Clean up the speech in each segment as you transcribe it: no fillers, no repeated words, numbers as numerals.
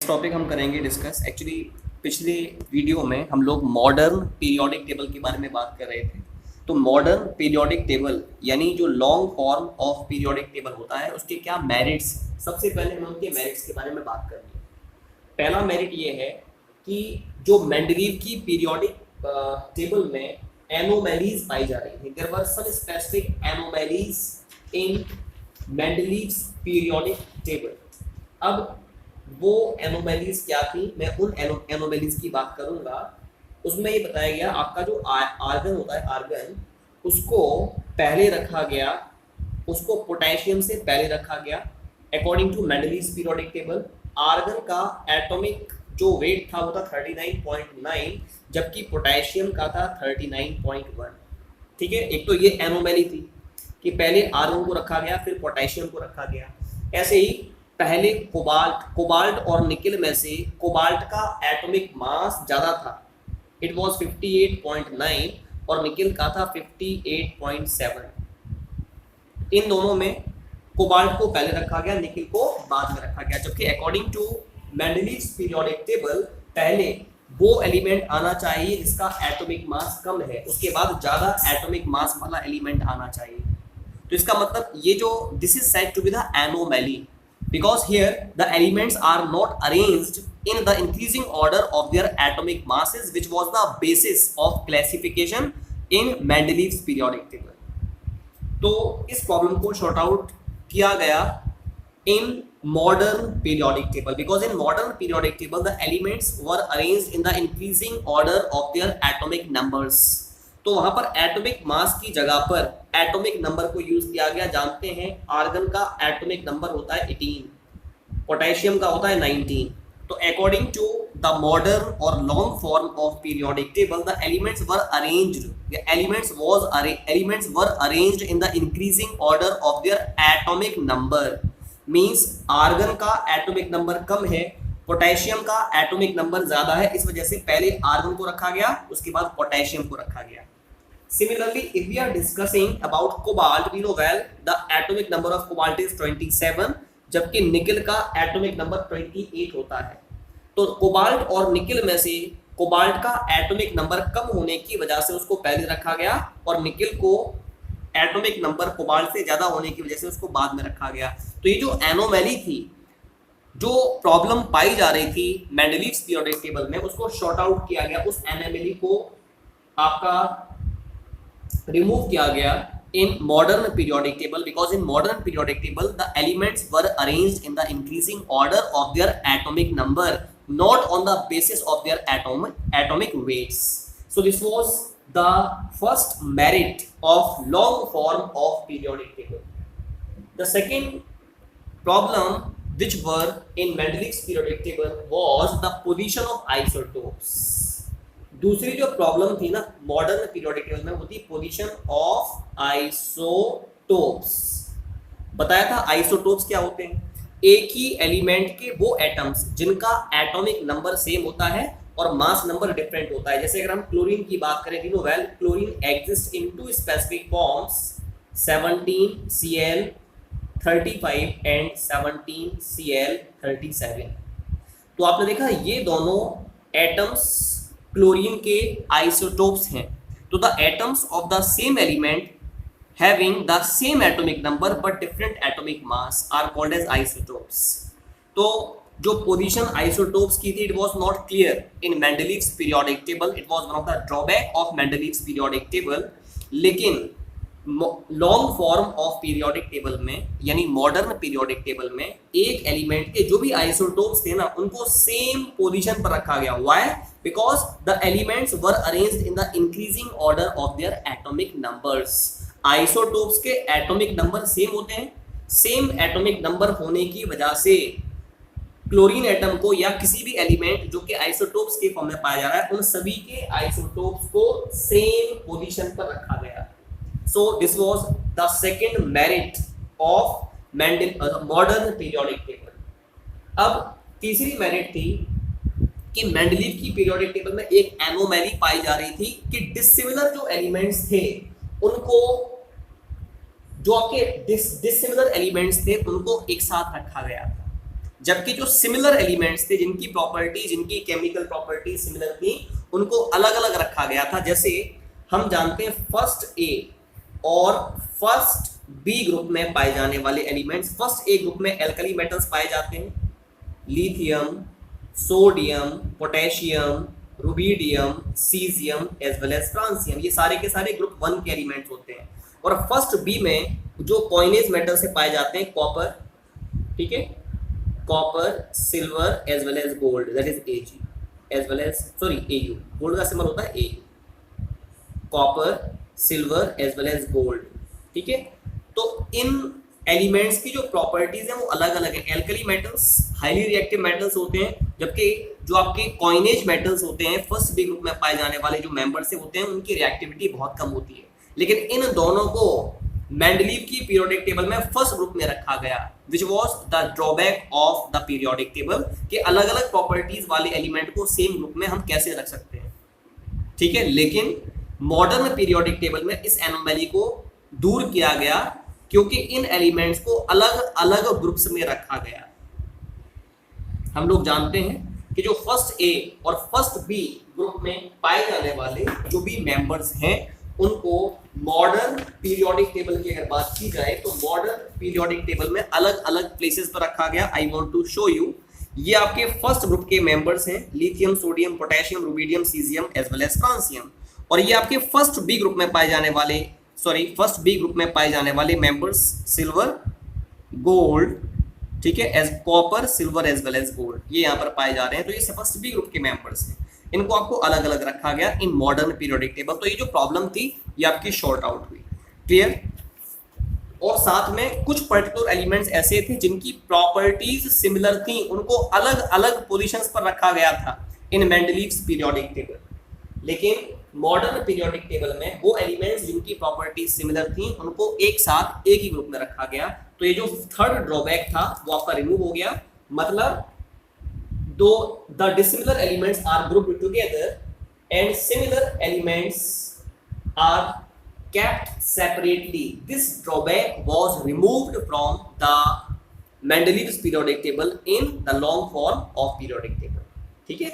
Topic हम करेंगे discuss. Actually पिछले वीडियो में हम लोग मॉडर्न पीरियोडिक टेबल के बारे में बात कर रहे थे। तो मॉडर्न पीरियोडिक टेबल यानी जो long form of periodic table होता है उसके क्या मेरिट्स, सबसे पहले हम उनके मेरिट्स के बारे में बात करेंगे। पहला मेरिट ये है कि जो मेंडलीव की पीरियोडिक टेबल में एनोमैलीज पाई जा रही थी, there were some specific anomalies in Mendeleev's periodic table. अब वो एनोमैलीज क्या थी, मैं उन एनोमैलीज की बात करूंगा। उसमें ये बताया गया आपका जो आर्गन होता है, आर्गन उसको पहले रखा गया, उसको पोटेशियम से पहले रखा गया। According to Mendeleev's periodic table argon का एटॉमिक जो वेट था वो था 39.9, जबकि पोटेशियम का था 39.1। ठीक है, एक तो ये एनोमैली थी कि पहले आर्गन को रखा गया फिर पोटेशियम को रखा गया। ऐसे ही पहले कोबाल्ट और निकिल में से कोबाल्ट का एटॉमिक मास ज़्यादा था, इट वाज 58.9 और निकिल का था 58.7। इन दोनों में कोबाल्ट को पहले रखा गया, निकिल को बाद में रखा गया। जबकि according to Mendeleev's periodic table पहले वो एलिमेंट आना चाहिए जिसका एटॉमिक मास कम है, उसके बाद ज़्यादा एटॉमिक मास वाला एलिमेंट आना चाहिए। तो इसका मतलब ये जो this is said to be the anomaly because here the elements are not arranged in the increasing order of their atomic masses, which was the basis of classification in Mendeleev's periodic table. तो इस problem को short out किया गया in modern periodic table because in modern periodic table the elements were arranged in the increasing order of their atomic numbers. तो वहां पर atomic mass की जगह पर एटॉमिक नंबर को यूज किया गया। जानते हैं आर्गन का एटॉमिक नंबर होता है 18, पोटेशियम का होता है 19। तो अकॉर्डिंग टू द मॉडर्न और long form of periodic table the elements were arranged in the increasing order of their atomic number. Means argon का एटॉमिक नंबर कम है, पोटेशियम का एटॉमिक नंबर ज्यादा है, इस वजह से पहले आर्गन को रखा गया उसके बाद पोटेशियम को रखा गया। Similarly, if we are discussing about cobalt, we know well the atomic number of cobalt is 27, जबकि निकिल का एटॉमिक नंबर 28 होता है। तो कोबाल्ट और निकिल में से कोबाल्ट का एटॉमिक नंबर कम होने की वजह से उसको पहले रखा गया और निकिल को एटॉमिक नंबर कोबाल्ट से ज्यादा होने की वजह से उसको बाद में रखा गया। तो ये जो एनोमैली थी, जो प्रॉब्लम पाई जा रही थी मेंडलीव्स पीरियोडिक टेबल में, उसको शॉर्ट आउट किया गया, उस एनोमैली को आपका रिमूव किया गया in modern periodic table because in modern periodic table the elements were arranged in the increasing order of their atomic number, not on the basis of their atomic weights. So this was the first merit of long form of periodic table. The second problem which were in Mendeleev's periodic table was the position of isotopes. दूसरी जो problem थी ना modern periodic table में, वो थी position of isotopes. बताया था isotopes क्या होते हैं, एक ही एलिमेंट के वो एटम्स जिनका एटॉमिक नंबर सेम होता है और मास नंबर डिफरेंट होता है। जैसे अगर हम क्लोरीन की बात करें, you know well chlorine exist in two specific forms 17Cl35 and 17Cl37। तो आपने देखा ये दोनों एटम्स क्लोरीन के आइसोटोप्स हैं। तो the atoms of the same element having the same atomic number but different atomic mass are called as isotopes. तो जो पोजीशन आइसोटोप्स की थी, it was not clear in Mendeleev's periodic table, it was one of the drawback of Mendeleev's periodic table. लेकिन long form of periodic table में यानी modern periodic table में एक element के जो भी आइसोटोप्स थे ना उनको सेम पोजीशन पर रखा गया। Why? Because the elements were arranged in the increasing order of their atomic numbers. Isotopes के एटॉमिक नंबर सेम होते हैं, सेम एटॉमिक नंबर होने की वजह से क्लोरीन एटम को या किसी भी एलिमेंट जो कि आइसोटोप्स के फॉर्म में पाया जा रहा है, उन सभी के आइसोटोप्स को सेम पोजीशन पर रखा गया। So this was the second merit of modern periodic table. अब तीसरी मेरिट थी कि मेंडलीव की पीरियोडिक टेबल में एक एनोमैली पाई जा रही थी कि डिसिमिलर जो एलिमेंट्स थे उनको, जो आपके डिसिमिलर एलिमेंट्स थे उनको एक साथ रखा गया था। जबकि जो सिमिलर एलिमेंट्स थे, जिनकी प्रॉपर्टी, जिनकी केमिकल प्रॉपर्टी सिमिलर थी, उनको अलग अलग रखा गया था। जैसे हम जानते हैं फर्स्ट ए और फर्स्ट बी ग्रुप में पाए जाने वाले एलिमेंट्स, फर्स्ट ए ग्रुप में एल्कली मेटल्स पाए जाते हैं, lithium, sodium, potassium, rubidium, caesium as well as francium, ये सारे के सारे ग्रुप 1 के एलिमेंट्स होते हैं। और फर्स्ट बी में जो कॉइनेज मेटल से पाए जाते हैं कॉपर, ठीक है, copper, silver as well as gold, that is AG as well as sorry AU, gold का सिंबल होता है AU, copper, silver as well as gold, ठीक है। तो इन एलिमेंट्स की जो प्रॉपर्टीज हैं वो अलग अलग है। Alkali metals highly reactive metals होते हैं, जबकि जो आपके कॉइनेज मेटल्स होते हैं फर्स्ट बी ग्रुप में पाए जाने वाले जो मेंबर्स से होते हैं उनकी रिएक्टिविटी बहुत कम होती है। लेकिन इन दोनों को मेंडलीव की पीरियोडिक टेबल में फर्स्ट ग्रुप में रखा गया, which was the drawback of the periodic table, कि अलग अलग प्रॉपर्टीज वाले एलिमेंट को सेम ग्रुप में हम कैसे रख सकते हैं, ठीक है। लेकिन मॉडर्न पीरियोडिक टेबल में इस एनोमली को दूर किया गया, क्योंकि इन एलिमेंट्स को अलग अलग ग्रुप्स में रखा गया। हम लोग जानते हैं कि जो फर्स्ट ए और फर्स्ट बी ग्रुप में पाए जाने वाले जो भी मेंबर्स हैं उनको मॉडर्न पीरियोडिक टेबल की अगर बात की जाए तो मॉडर्न पीरियोडिक टेबल में अलग अलग प्लेसेस पर रखा गया। I want to show you, ये आपके फर्स्ट ग्रुप के मेंबर्स हैं, lithium, sodium, potassium, rubidium, caesium as well as francium. और ये आपके फर्स्ट बी ग्रुप में पाए जाने वाले फर्स्ट बी ग्रुप में पाए जाने वाले मेंबर्स सिल्वर, गोल्ड, ठीक है, as copper, silver as well as gold, ये यहाँ पर पाए जा रहे हैं। तो ये फर्स्ट बी ग्रुप के मेंबर्स हैं, इनको आपको अलग अलग रखा गया इन मॉडर्न पीरियोडिक टेबल। तो ये जो प्रॉब्लम थी ये आपकी शॉर्ट आउट हुई, क्लियर। और साथ में कुछ पर्टिकुलर एलिमेंट्स ऐसे थे जिनकी प्रॉपर्टीज सिमिलर थी, उनको अलग अलग पोजीशंस पर रखा गया था इन मेंडलीव्स पीरियोडिक टेबल। लेकिन मॉडर्न पीरियोडिक टेबल में वो एलिमेंट्स जिनकी प्रॉपर्टीज सिमिलर थी उनको एक साथ एक ही ग्रुप में रखा गया। तो ये जो थर्ड ड्रॉबैक था वो आपका रिमूव हो गया। मतलब दो the dissimilar elements are grouped together and similar elements are kept separately, this drawback was removed from the Mendeleev's periodic table in the long form of periodic table, ठीक है।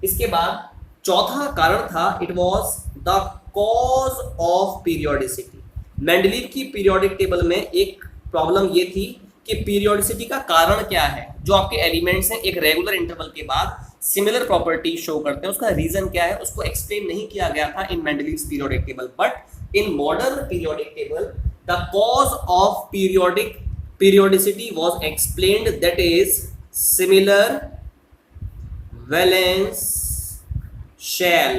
इसके बाद चौथा कारण था it was the cause of periodicity। Mendeleev की periodic table में एक प्रॉब्लम ये थी कि पीरियोडिसिटी का कारण क्या है। जो आपके एलिमेंट्स हैं एक रेगुलर इंटरवल के बाद सिमिलर प्रॉपर्टी शो करते हैं, उसका रीजन क्या है उसको एक्सप्लेन नहीं किया गया था in Mendeleev's periodic table. But in modern periodic table the cause of periodicity was explained, that is similar valence shell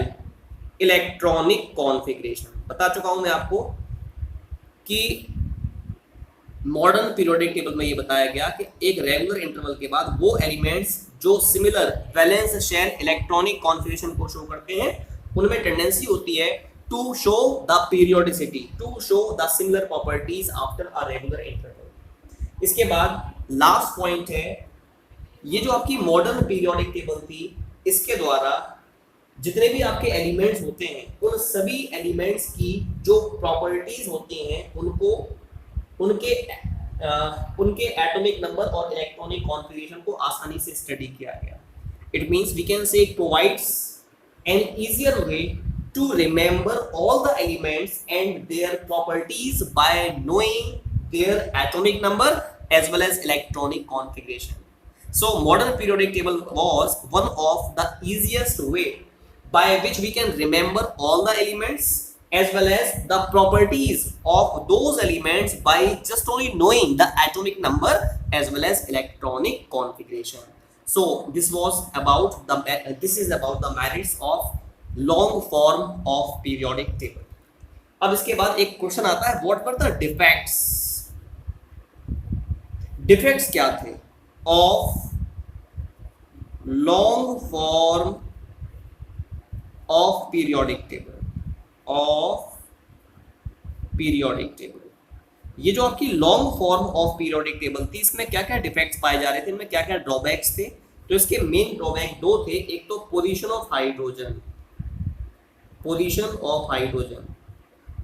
electronic configuration। बता चुका हूं मैं आपको कि मॉडर्न पीरियोडिक टेबल में ये बताया गया कि एक रेगुलर इंटरवल के बाद वो एलिमेंट्स जो similar valence shell electronic configuration को शो करते हैं उनमें टेंडेंसी होती है to show the periodicity, to show the similar properties after a regular interval। इसके बाद लास्ट पॉइंट है, ये जो आपकी मॉडर्न पीरियोडिक टेबल थी इसके द्वारा जितने भी आपके एलिमेंट्स होते हैं उन सभी एलिमेंट्स की जो प्रॉपर्टीज होती हैं उनको उनके एटॉमिक नंबर और इलेक्ट्रॉनिक कॉन्फ़िगरेशन को आसानी से स्टडी किया गया। It means we can say it provides an easier way to remember all the elements and their properties by knowing their atomic number as well as electronic configuration। So modern periodic table was one of the easiest way by which we can remember all the elements as well as the properties of those elements by just only knowing the atomic number as well as electronic configuration। So this is about the merits of long form of periodic table. अब इसके बाद एक question आता है, what were the defects, defects क्या थे of long form of periodic table, ये जो आपकी long form of periodic table थी इसमें क्या क्या डिफेक्ट्स पाए जा रहे थे, इनमें क्या क्या ड्रॉबैक्स थे। तो इसके मेन ड्रॉबैक दो थे, एक तो पोजीशन ऑफ हाइड्रोजन,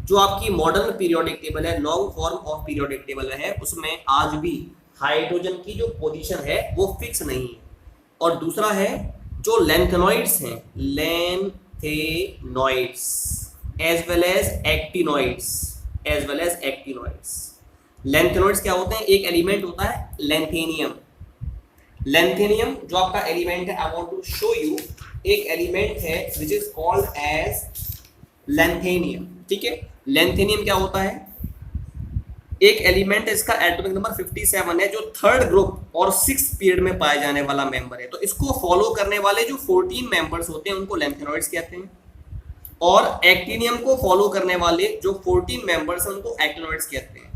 जो आपकी मॉडर्न पीरियोडिक टेबल है, long form of periodic table है, उसमें आज भी हाइड्रोजन की जो पोजीशन है वो फिक्स नहीं है। और दूसरा है जो लेंथेनॉइड्स हैं, lanthanoids as well as actinoids, as well as actinoids. Lanthanoids क्या होते हैं? एक एलिमेंट होता है लेंथेनियम। लेंथेनियम जो आपका एलिमेंट है, I want to show you, एक एलिमेंट है which is called as lanthanum. ठीक है, लेंथेनियम क्या होता है? एक एलिमेंट है, इसका एटॉमिक नंबर 57 है, जो थर्ड ग्रुप और 6th पीरियड में पाए जाने वाला मेंबर है। तो इसको फॉलो करने वाले जो 14 मेंबर्स होते हैं उनको लेंथेनॉइड्स कहते हैं, और एक्टिनियम को फॉलो करने वाले जो 14 मेंबर्स हैं उनको एक्टिनॉइड्स कहते हैं।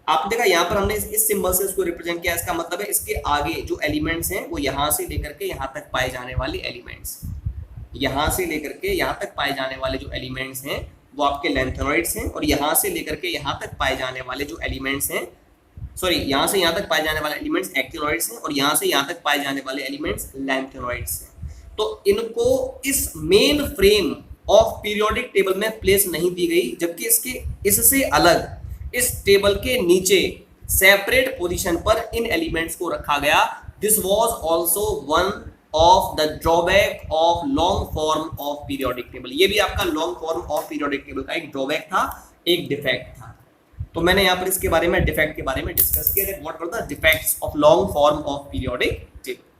आप देखा यहाँ पर हमने इस सिंबल से इसको रिप्रेजेंट किया। इसका मतलब है इसके आगे जो एलिमेंट्स हैं वो यहाँ से लेकर के यहाँ तक पाए जाने वाले एलिमेंट्स, यहाँ से लेकर के यहाँ तक पाए जाने वाले जो एलिमेंट्स हैं वो आपके लेंथेनॉइड्स हैं, और यहाँ से लेकर के यहाँ तक पाए जाने वाले जो एलिमेंट्स हैं, सॉरी, यहाँ से यहाँ तक पाए जाने वाले एलिमेंट्स एक्टिनॉइड्स हैं, और यहाँ से यहाँ तक पाए जाने वाले एलिमेंट्स लेंथेनॉइड्स हैं। तो इनको इस main frame of periodic table में प्लेस नहीं दी गई, जबकि इसके इससे अलग इस टेबल के नीचे सेपरेट पोजीशन पर इन एलिमेंट्स को रखा गया। This was also one of the drawback of long form of periodic table. ये भी आपका long form of periodic table का एक ड्रॉबैक था, एक डिफेक्ट था। तो मैंने यहाँ पर इसके बारे में डिफेक्ट के बारे में डिस्कस किया। What were the defects of long form of periodic table.